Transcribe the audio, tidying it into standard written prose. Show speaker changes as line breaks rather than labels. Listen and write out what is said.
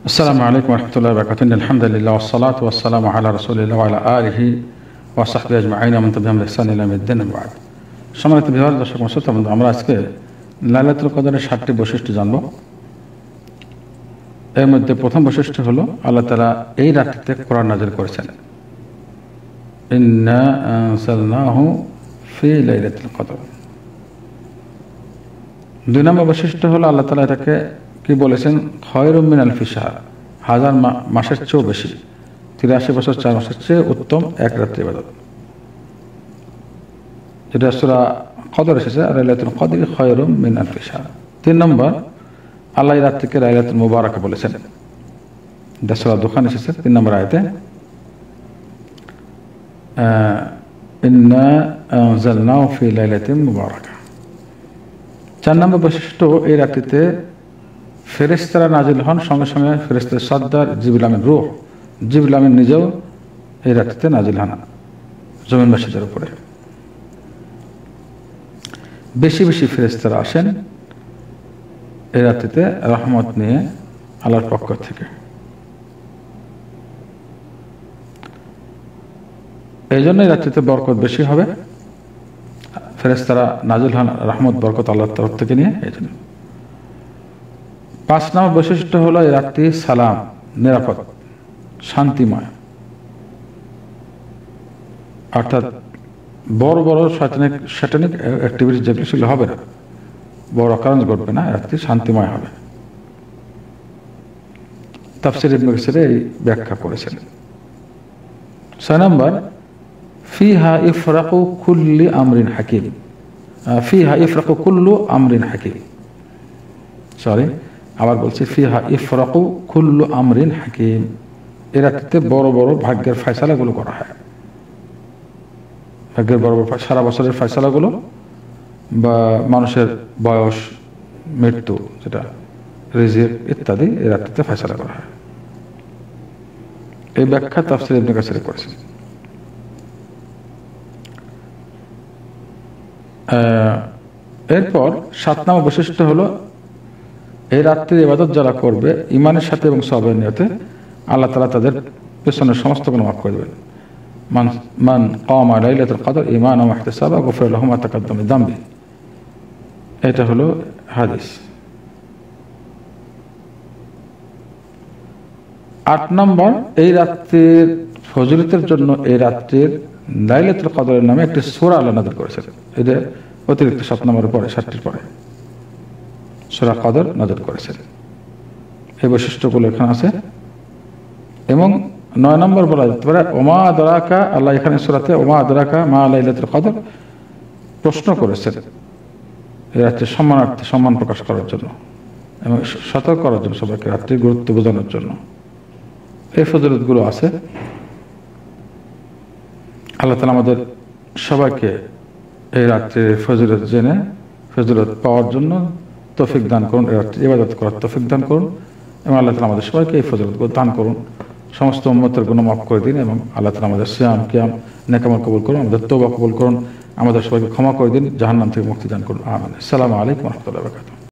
আসসালামু আলাইকুম রহমতুল্লাহ বরকাতুহ। আলহামদুলিল্লাহ ওয়াসসালাতু ওয়াসসালামু আলা রাসূলিল্লাহ ওয়া আলা আলিহি ওয়া সাহবিহি আজমাইন ওয়া মান তাবি'আহুম বিইহসান ইলা ইয়াউমিদ্দিন। বা'দ। সম্মানিত বিহার দর্শক শ্রোতা বন্ধু, আমরা আজকে লাইলাতুল কদরের 7টি বৈশিষ্ট্য জানব। এর মধ্যে প্রথম বৈশিষ্ট্য হলো আল্লাহ তাআলা এই রাতটিতে কোরআন নাযিল করেছেন। ইন্না আনজালনাহু ফি লাইলাতুল কদর। দুই নম্বর বৈশিষ্ট্য হলো আল্লাহ তাআলা এটাকে কি বলেছেন, খায়রুম মিন আলফি শাহর, হাজার মাসের চেয়েও বেশি, 83 বছর 4 মাসের চেয়ে উত্তম এক রাত্রি ইবাদত। যেটা সূরা কদর এসেছে, লাইলাতুল কদরি খায়রুম মিন আলফি শাহর। 3 নম্বর, আল্লাহ এই রাতটিকে লাইলাতুল মুবারাকা বলেছেন। এটা সূরা দুখান এসেছে 3 নম্বর আয়াতে, ইন্না আনজালনাহু ফি লাইলাতিন মুবারাকা। 4 নম্বর বৈশিষ্ট্য, এই রাত্রিতে ফেরেশতারা নাজিল হন, সঙ্গে সঙ্গে ফেরেশতাদের সর্দার জিবরিল আমিন রূহ, জিবরিল আমিন নিজেও এই রাত্রিতে নাজিল হন জমিনবাসীদের উপরে। বেশি বেশি ফেরেশতারা আসেন এই রাত্রিতে রহমত নিয়ে আল্লাহর পক্ষ থেকে। এই জন্য এই রাত্রিতে বরকত বেশি হবে, ফেরেশতারা নাজিল হন রহমত বরকত আল্লাহর তরফ থেকে নিয়ে। এই জন্য 5 নম্বর বৈশিষ্ট্য হলো এই রাত্রি সালাম, নিরাপদ, শান্তিময়। অর্থাৎ বড় বড় শয়তানিক অ্যাক্টিভিটি যেগুলো সেগুলো হবে না, বড় অকারণ ঘটবে না, রাত্রি শান্তিময় হবে। তাফসীর ইবনে কাসীর এই ব্যাখ্যা করেছেন। 6 নম্বর, ফিহা ইফরাকু কুল্লি আমরিন হাকিম, ফিহা ইফরাকু কুল্লু আমরিন হাকিম। আবার বলছি, ফিহা ইফরাকু কুল্লু আমরিন হাকিম। এই রাত্রিতে বড় বড় ভাগ্যের ফয়সালাগুলো করা হয়। ভাগ্যের বড় বড় সারা বছরের ফয়সালাগুলো বা মানুষের বয়স, মৃত্যু, যেটা রিজিক ইত্যাদি এই রাত্রিতে ফয়সালা করা হয়। এই ব্যাখ্যা তাফসীর ইবনে কাসীর করেছেন। এরপর 7 নম্বর বৈশিষ্ট্য হলো এই রাত্রির ইবাদত যারা করবে ঈমানের সাথে এবং সওয়াবের নিয়তে, আল্লাহ তাআলা তাদের পেছনের সমস্ত গুনাহ মাফ করে দেবেন। মান কামা লাইলাতুল কদর ঈমানান ওয়া ইহতিসাবান গুফিরা লাহু মা তাকাদ্দামা মিন যামবি। এটা হলো হাদিস। 8 নম্বর, এই রাত্রির ফজিলতের জন্য এই রাত্রির লাইলাতুল কদরের নামে একটি সূরা আল্লাহ নাযিল করেছেন। এটা অতিরিক্ত 7 নম্বরের পরে, 7টির পরে সূরা কদর নাযিল করেছেন। এই বৈশিষ্ট্যগুলো এখানে আছে। এবং 9 নম্বর বলা যেতে পারে, ওমা আদরাকা, আল্লাহ এখানে সূরাতে ওমা আদরাকা মা লাইলাতুল কদর প্রশ্ন করেছেন এই রাত্রির সম্মানার্থে, সম্মান প্রকাশ করার জন্য এবং সতর্ক করার জন্য, সবাইকে রাত্রির গুরুত্ব বোঝানোর জন্য। এই ফজিলতগুলো আছে। আল্লাহ তাআলা আমাদের সবাইকে এই রাত্রির ফজিলত জেনে ফজিলত পাওয়ার জন্য তৌফিক দান করুন, এই রাত্রি ইবাদত করার তৌফিক দান করুন এবং আল্লাহ তাআলা আমাদের সবাইকে এই ফজিলতগুলো দান করুন। সমস্ত উম্মতের গুনাহ মাফ করে দিন এবং আল্লাহ তাআলা আমাদের সিয়াম, কিয়াম, নেক আমল কবুল করুন, আমাদের তওবা কবুল করুন, আমাদের সবাইকে ক্ষমা করে দিন, জাহান্নাম থেকে মুক্তি দান করুন। আমিন। আসসালামু আলাইকুম ওয়া রাহমাতুল্লাহি ওয়া বারাকাতুহু।